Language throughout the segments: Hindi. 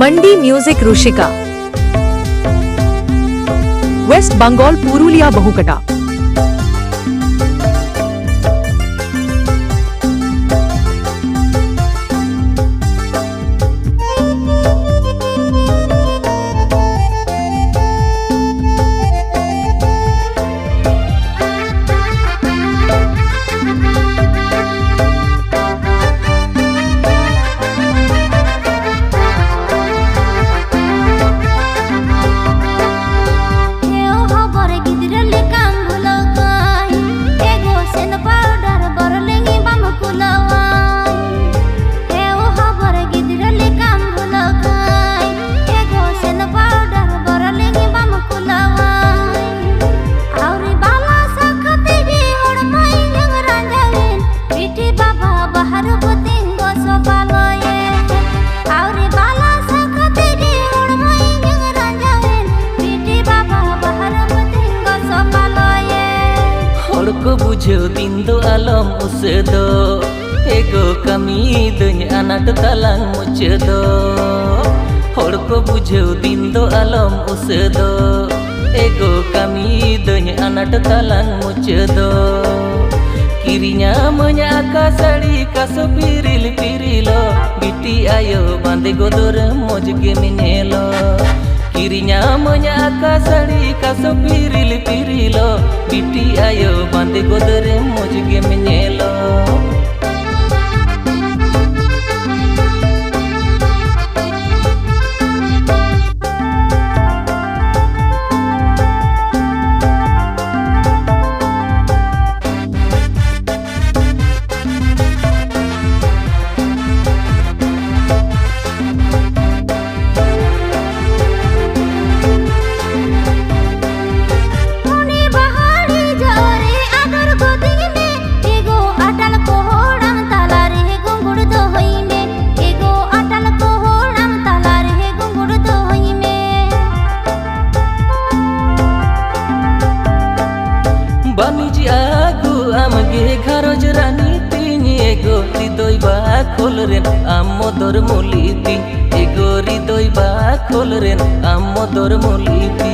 मंडी म्यूजिक रुशिका वेस्ट बंगाल पुरुलिया बहुकटा बुझो दिन दो आलम उसेदो एगो कमी दुन अनाट तलांग मुचेदो होड़ को बुझो दिन दो आलम उसेदो एगो कमी दुन अनाट तलांग मुचेदो किरिnya मnya का साड़ी का सो पिरिल पिरिलो बिटी आयो बांधे गोदर मोज के मिनेलो किरिnya मnya का साड़ी का सो पिरिल पिरिलो बिटी आयो बांधे गोदर मोज के मिनेलो बानिजी आगु आमगे घरज रानी तीन एगो हृदय बा खोल रेन आमोदर मुलिती एगो हृदय बा खोल रेन आमोदर मुलिती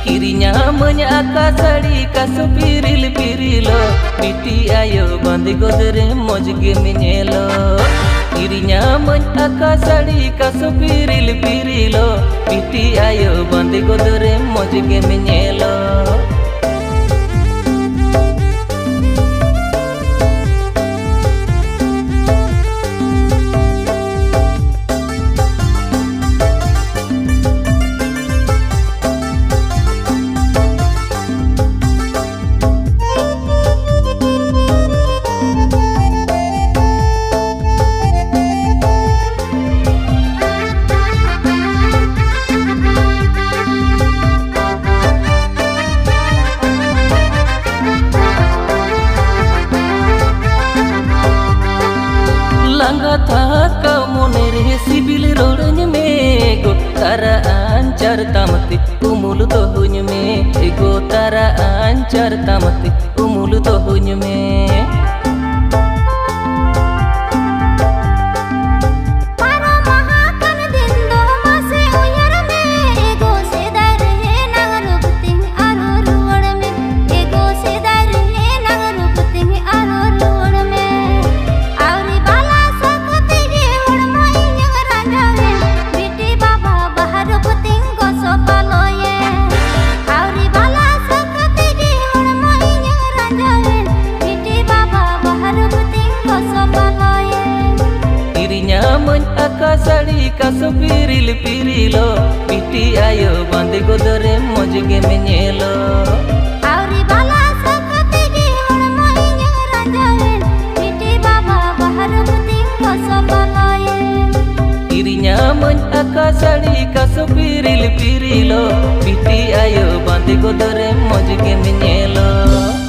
किरिnya मnya का साड़ी का सो पिरिल पिरिलो बिटी आयो बांधे गोदरे मोज गे मिनेलो किरिnya मnya का साड़ी का सो पिरिल पिरिलो बिटी आयो बांधे गोदरे मोज गे मिनेलो था मोने रे सिबिल रोड़न में गो तारा आंचर तामती उमुल तो हुन में एगो तारा आंचर तामती उमुल तो हुन में का साड़ी का सो पिरिल पिरिलो बिटी आयो बांधे गोदरे मोज गे मिनेलो आउरी बाला सकते गे हण मोइन रंजावेन बिटी बाबा बाहर बुतिंग को सबलाये किरिnya मnya का साड़ी का सो पिरिल पिरिलो बिटी आयो बांधे गोदरे मोज गे मिनेलो।